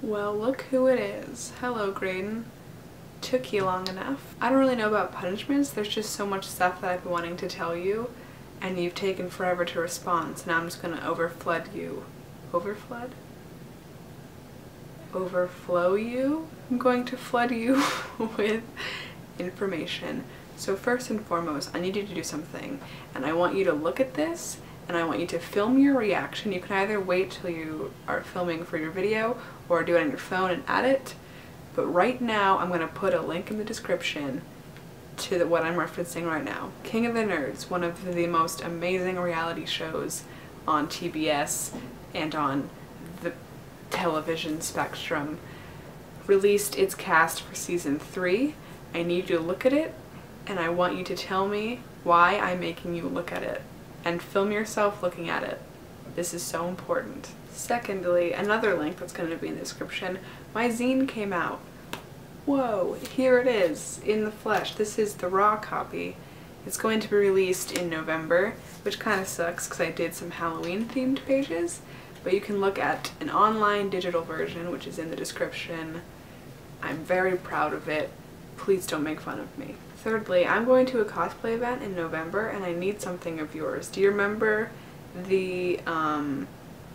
Well, look who it is. Hello, Graydon. Took you long enough. I don't really know about punishments. There's just so much stuff that I've been wanting to tell you, and you've taken forever to respond, so now I'm just gonna overflood you. Overflood? Overflow you? I'm going to flood you with information. So first and foremost, I need you to do something, and I want you to look at this, and I want you to film your reaction. You can either wait till you are filming for your video or do it on your phone and add it. But right now, I'm going to put a link in the description to what I'm referencing right now. King of the Nerds, one of the most amazing reality shows on TBS and on the television spectrum, released its cast for season 3. I need you to look at it, and I want you to tell me why I'm making you look at it, and film yourself looking at it. This is so important. Secondly, another link that's going to be in the description, my zine came out. Whoa, here it is, in the flesh. This is the raw copy. It's going to be released in November, which kind of sucks because I did some Halloween themed pages, but you can look at an online digital version, which is in the description. I'm very proud of it. Please don't make fun of me. Thirdly, I'm going to a cosplay event in November and I need something of yours. Do you remember the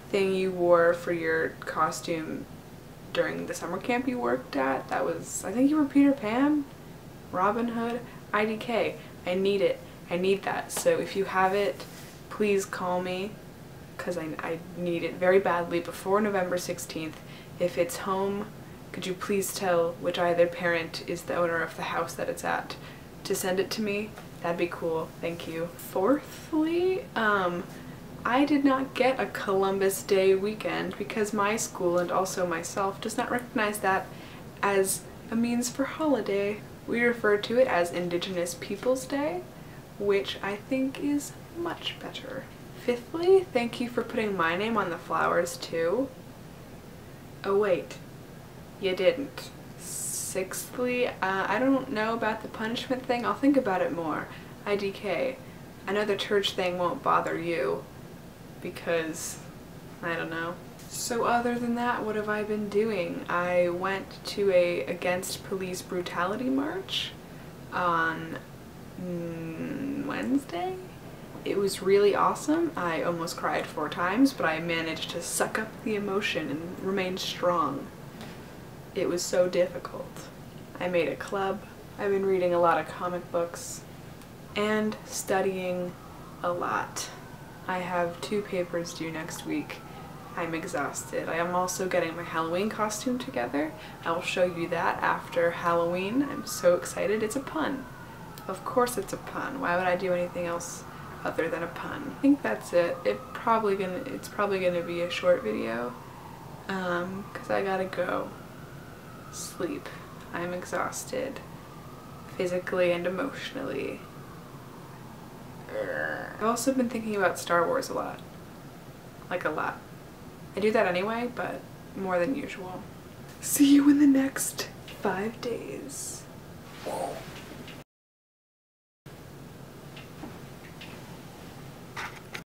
thing you wore for your costume during the summer camp you worked at? That was, I think you were Peter Pan? Robin Hood? IDK. I need it. I need that. So if you have it, please call me because I need it very badly before November 16th. If it's home, could you please tell which either parent is the owner of the house that it's at to send it to me? That'd be cool. Thank you. Fourthly, I did not get a Columbus Day weekend because my school and also myself does not recognize that as a means for holiday. We refer to it as Indigenous Peoples Day, which I think is much better. Fifthly, thank you for putting my name on the flowers too. Oh wait, you didn't. Sixthly, I don't know about the punishment thing. I'll think about it more. IDK. I know the church thing won't bother you because, I don't know. So other than that, what have I been doing? I went to a Against Police Brutality march on Wednesday. It was really awesome. I almost cried 4 times, but I managed to suck up the emotion and remain strong. It was so difficult. I made a club. I've been reading a lot of comic books and studying a lot. I have 2 papers due next week. I'm exhausted. I am also getting my Halloween costume together. I will show you that after Halloween. I'm so excited. It's a pun. Of course it's a pun. Why would I do anything else other than a pun? I think that's it. It's probably gonna be a short video because I gotta go sleep. I'm exhausted physically and emotionally. I've also been thinking about Star Wars a lot. Like a lot. I do that anyway, but more than usual. See you in the next 5 days. Whoa.